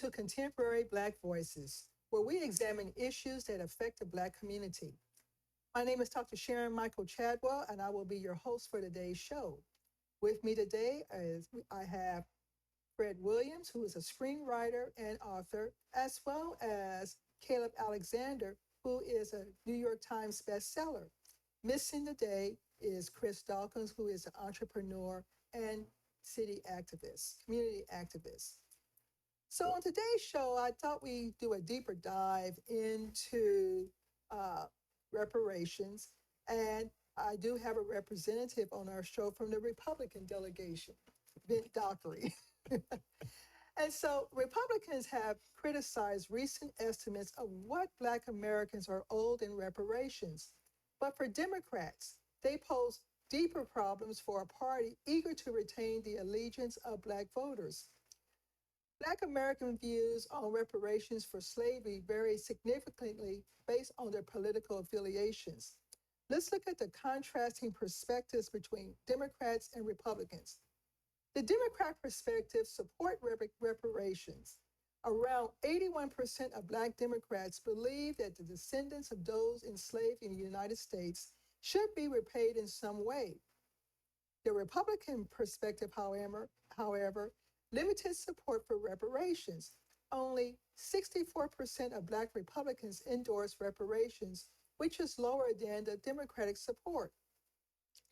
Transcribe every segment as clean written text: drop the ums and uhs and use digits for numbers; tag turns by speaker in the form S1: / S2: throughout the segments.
S1: to Contemporary Black Voices, where we examine issues that affect the Black community. My name is Dr. Sharon Michael Chadwell, and I will be your host for today's show. With me today is I have Fred Williams, who is a screenwriter and author, as well as Caleb Alexander, who is a New York Times bestseller. Missing today is Chris Dawkins, who is an entrepreneur and city activist, community activist. So on today's show, I thought we'd do a deeper dive into uh, reparations. And I do have a representative on our show from the Republican delegation, Vint Dockery. And so Republicans have criticized recent estimates of what Black Americans are owed in reparations. But for Democrats, they pose deeper problems for a party eager to retain the allegiance of Black voters. Black American views on reparations for slavery vary significantly based on their political affiliations. Let's look at the contrasting perspectives between Democrats and Republicans. The Democrat perspective support reparations. Around 81% of Black Democrats believe that the descendants of those enslaved in the United States should be repaid in some way. The Republican perspective, however, limited support for reparations. Only 64% of Black Republicans endorse reparations, which is lower than the Democratic support.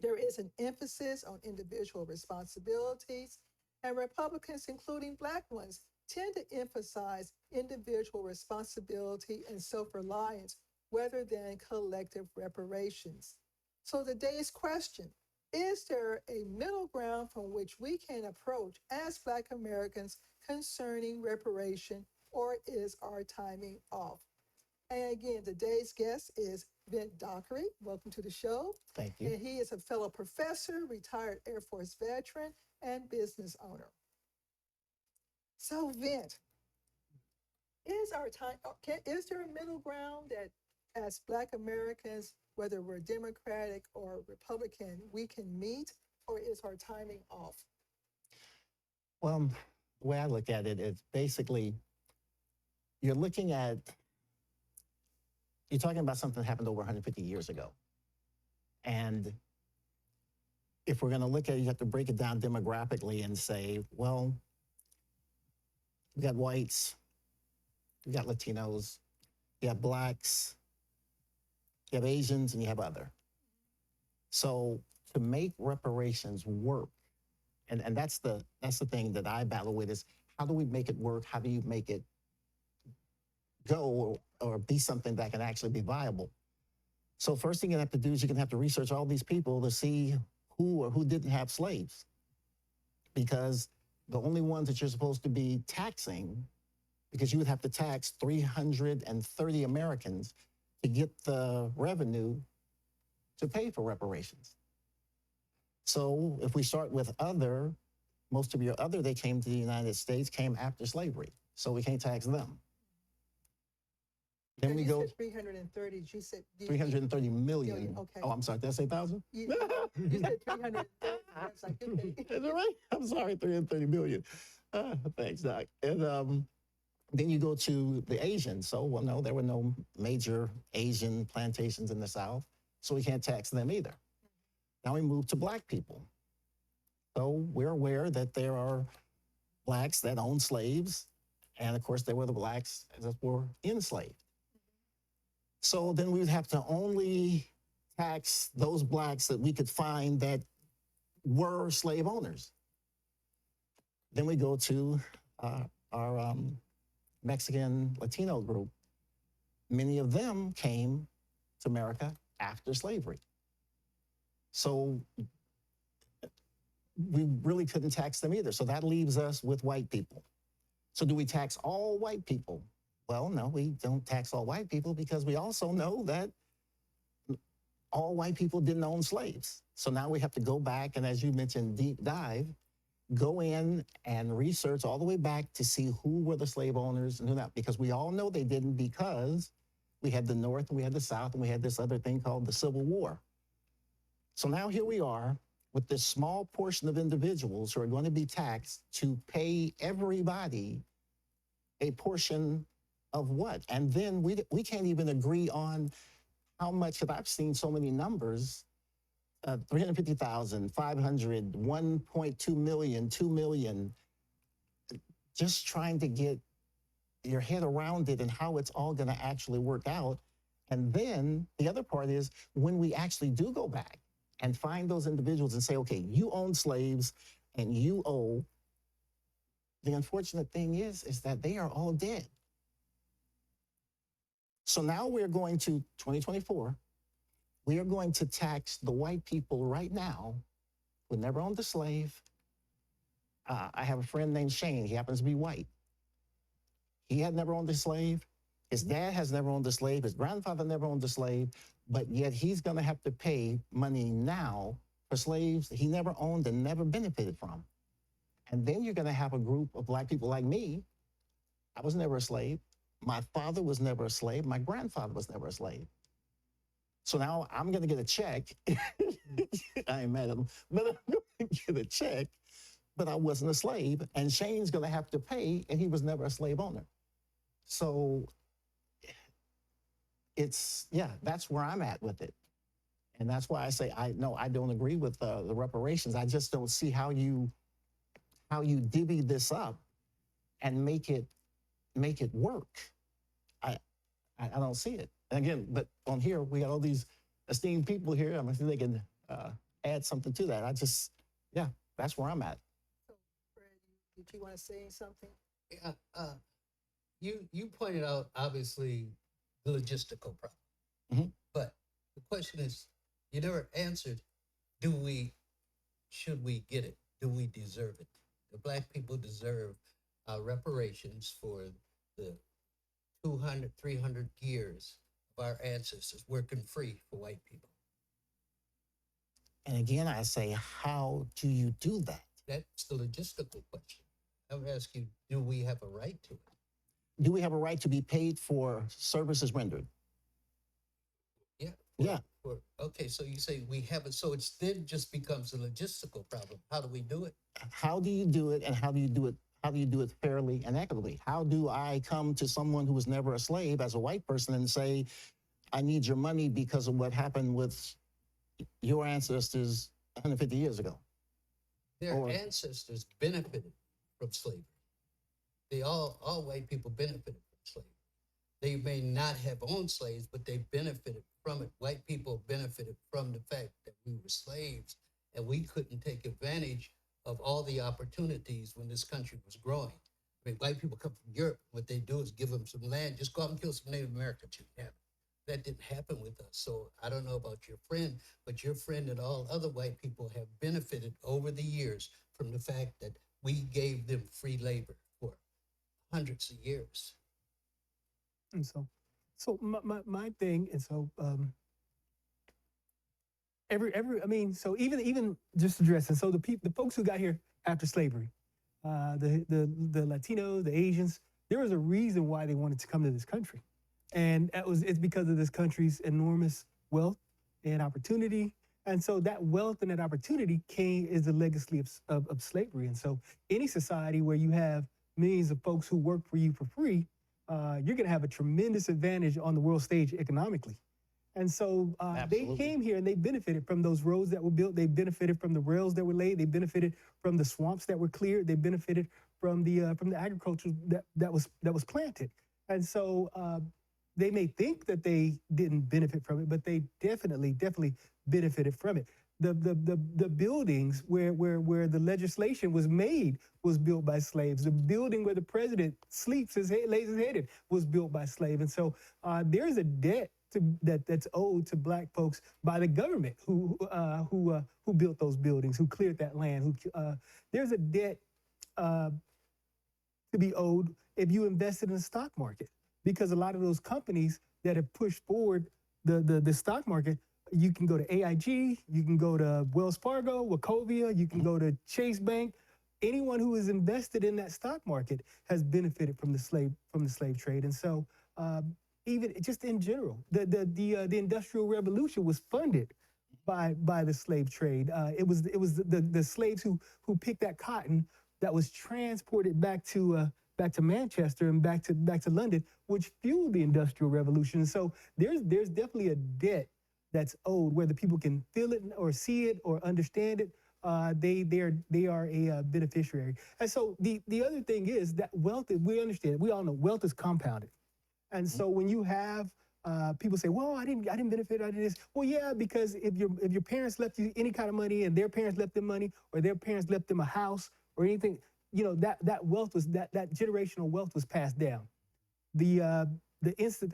S1: There is an emphasis on individual responsibilities, and Republicans, including Black ones, tend to emphasize individual responsibility and self-reliance rather than collective reparations. So today's question, is there a middle ground from which we can approach as Black Americans concerning reparation, or is our timing off? And again, today's guest is Vint Dockery. Welcome to the show.
S2: Thank you.
S1: And he is a fellow professor, retired Air Force veteran, and business owner. So Vint, is there a middle ground that as Black Americans, whether we're Democratic or Republican, we can meet, or is our timing off?
S2: Well, the way I look at it is basically you're talking about something that happened over 150 years ago. And if we're going to look at it, you have to break it down demographically and say, well, we got whites, we got Latinos, you have Blacks, you have Asians, and you have other. So to make reparations work, and that's the thing that I battle with, is how do we make it work? How do you make it go or be something that can actually be viable? So first thing you have to do is you're gonna have to research all these people to see who or who didn't have slaves. Because the only ones that you're supposed to be taxing, because you would have to tax 330 Americans to get the revenue to pay for reparations. So if we start with other, most of your other that came to the United States came after slavery. So we can't tax them. Then
S1: And
S2: we
S1: you
S2: go
S1: said 330. You said
S2: 330 million.
S1: Okay.
S2: Oh, I'm sorry. Did I say 1,000?
S1: You said 330. I was like, okay.
S2: Is that right? I'm sorry, 330 million. Thanks, Doc. And then you go to the Asians. So, well, no, there were no major Asian plantations in the South, so we can't tax them either. Now we move to Black people. So we're aware that there are Blacks that own slaves, and of course, there were the Blacks that were enslaved. So then we would have to only tax those Blacks that we could find that were slave owners. Then we go to our Mexican Latino group. Many of them came to America after slavery. So we really couldn't tax them either. So that leaves us with white people. So do we tax all white people? Well, no, we don't tax all white people because we also know that all white people didn't own slaves. So now we have to go back and, as you mentioned, deep dive, go in and research all the way back to see who were the slave owners and who not, because we all know they didn't, because we had the North and we had the South and we had this other thing called the Civil War. So now here we are with this small portion of individuals who are going to be taxed to pay everybody a portion of what? And then we can't even agree on how much, because I've seen so many numbers, 350,000, 500, 1.2 million, 2 million, just trying to get your head around it and how it's all going to actually work out. And then the other part is when we actually do go back and find those individuals and say, okay, you own slaves and you owe, the unfortunate thing is that they are all dead. So now we're going to 2024. We are going to tax the white people right now who never owned a slave. I have a friend named Shane. He happens to be white. He had never owned a slave. His dad has never owned a slave. His grandfather never owned a slave, but yet he's going to have to pay money now for slaves he never owned and never benefited from. And then you're going to have a group of black people like me. I was never a slave. My father was never a slave. My grandfather was never a slave. So now I'm going to get a check. I ain't mad at him, but I'm going to get a check, but I wasn't a slave. And Shane's going to have to pay, and he was never a slave owner. So that's where I'm at with it. And that's why I say, I don't agree with the reparations. I just don't see how you divvy this up and make it work. I don't see it. And again, but on here, we got all these esteemed people here. I'm sure they can add something to that. That's where I'm at.
S1: So, Fred, did you want to say something?
S3: Yeah, you pointed out obviously the logistical problem, but the question is, you never answered. Should we get it? Do we deserve it? The black people deserve reparations for the 200, 300 years of our ancestors working free for white people.
S2: And again, I say, how do you do that?
S3: That's the logistical question. I would ask you, do we have a right to it?
S2: Do we have a right to be paid for services rendered?
S3: Yeah. Okay, so you say we have it, so it's then just becomes a logistical problem. How do we do it?
S2: How do you do it, and how do you do it? How do you do it fairly and equitably? How do I come to someone who was never a slave as a white person and say, I need your money because of what happened with your ancestors 150 years ago?
S3: Their ancestors benefited from slavery. All white people benefited from slavery. They may not have owned slaves, but they benefited from it. White people benefited from the fact that we were slaves and we couldn't take advantage of all the opportunities when this country was growing. I mean, white people come from Europe. What they do is give them some land, just go out and kill some Native Americans. You can have it. That didn't happen with us. So I don't know about your friend, but your friend and all other white people have benefited over the years from the fact that we gave them free labor for hundreds of years.
S4: And so my thing, and so so even just addressing, so the folks who got here after slavery, the Latino, the Asians, there was a reason why they wanted to come to this country, and it's because of this country's enormous wealth and opportunity. And so that wealth and that opportunity is the legacy of slavery. And so any society where you have millions of folks who work for you for free, you're going to have a tremendous advantage on the world stage economically. And so they came here and they benefited from those roads that were built. They benefited from the rails that were laid. They benefited from the swamps that were cleared. They benefited from the agriculture that was planted. And so they may think that they didn't benefit from it, but they definitely benefited from it. The buildings where the legislation was made was built by slaves. The building where the president lays his head in was built by slaves. And so there's a debt that's owed to black folks by the government who built those buildings, who cleared that land. There's a debt to be owed if you invested in the stock market, because a lot of those companies that have pushed forward the stock market, you can go to AIG, you can go to Wells Fargo, Wachovia, you can go to Chase Bank. Anyone who is invested in that stock market has benefited from the slave trade. And so even just in general, the Industrial Revolution was funded by the slave trade. It was the slaves who picked that cotton that was transported back to back to Manchester and back to London, which fueled the Industrial Revolution. So there's definitely a debt that's owed, whether people can feel it or see it or understand it. They are a beneficiary. And so the other thing is that wealth, we understand, we all know wealth is compounded. And so when you have people say, well, I didn't benefit, I did this. Well, yeah, because if your parents left you any kind of money and their parents left them money or their parents left them a house or anything, you know, that wealth was, that generational wealth was passed down. A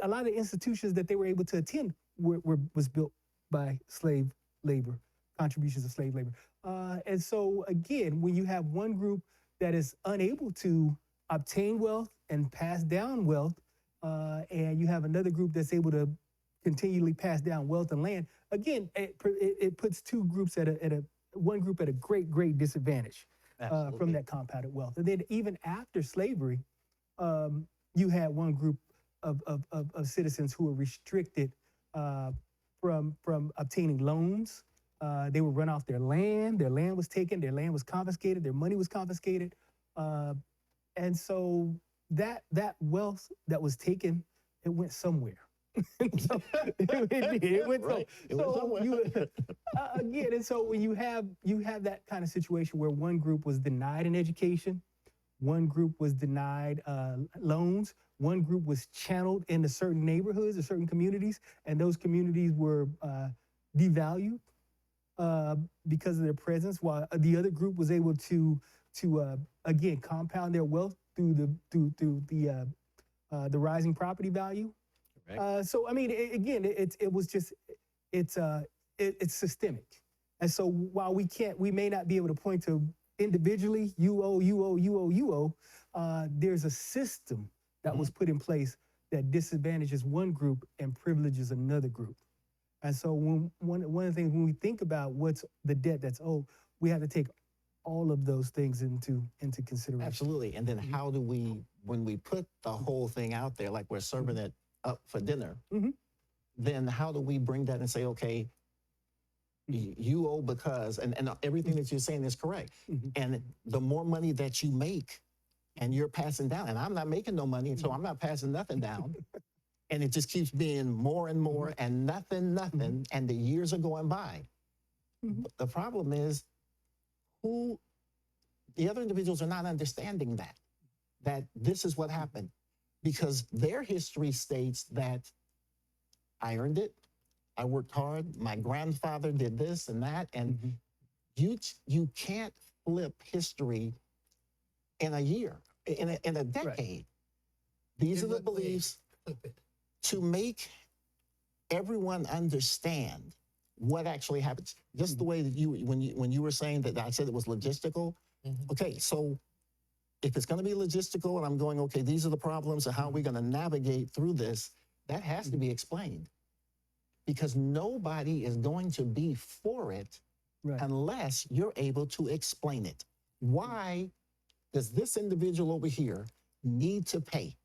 S4: lot of the institutions that they were able to attend was built by slave labor, contributions of slave labor. And so again, when you have one group that is unable to obtain wealth and pass down wealth, and you have another group that's able to continually pass down wealth and land, again, it puts two groups one group at a great disadvantage from that compounded wealth. And then even after slavery, you had one group of citizens who were restricted from obtaining loans. They were run off their land was taken, their land was confiscated, their money was confiscated. And so that wealth that was taken, it went somewhere. So, it went
S2: right.
S4: somewhere. Again, and so when you have that kind of situation where one group was denied an education, one group was denied loans, one group was channeled into certain neighborhoods or certain communities, and those communities were devalued because of their presence, while the other group was able to again compound their wealth through the rising property value. So I mean, it's systemic, and so while we may not be able to point to individually you owe, there's a system that was put in place that disadvantages one group and privileges another group. And so one of the things when we think about what's the debt that's owed, we have to take all of those things into consideration.
S2: Absolutely. And then how do we, when we put the whole thing out there, like we're serving it up for dinner, then how do we bring that and say, okay, you owe because, and everything that you're saying is correct. And the more money that you make and you're passing down, and I'm not making no money, so I'm not passing nothing down. And it just keeps being more and more and nothing, and the years are going by. But the problem is the other individuals are not understanding that this is what happened, because their history states that I earned it, I worked hard, my grandfather did this and that, and you can't flip history in a year, in a decade. Right. These are the beliefs to make everyone understand what actually happens. Just the way that when you were saying that I said it was logistical. Okay, so if it's going to be logistical and I'm going, okay, these are the problems and how are we going to navigate through this, that has to be explained. Because nobody is going to be for it unless you're able to explain it. Why does this individual over here need to pay?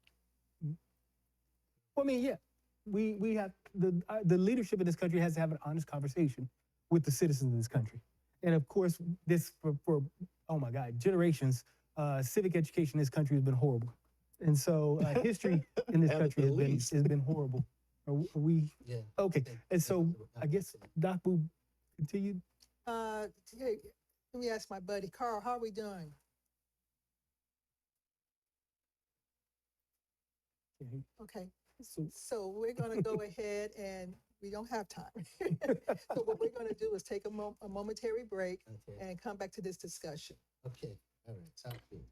S4: Well, I mean, yeah, we have the leadership in this country has to have an honest conversation with the citizens of this country. And of course, this for oh my God, generations, civic education in this country has been horrible. And so history in this country has been horrible. Are we? Yeah. Okay. And so I guess Doc will continue.
S1: Hey, let me ask my buddy Carl, how are we doing? Okay. So we're going to go ahead, and we don't have time. So what we're going to do is take a momentary break and come back to this discussion.
S3: Okay. All right. Sounds good.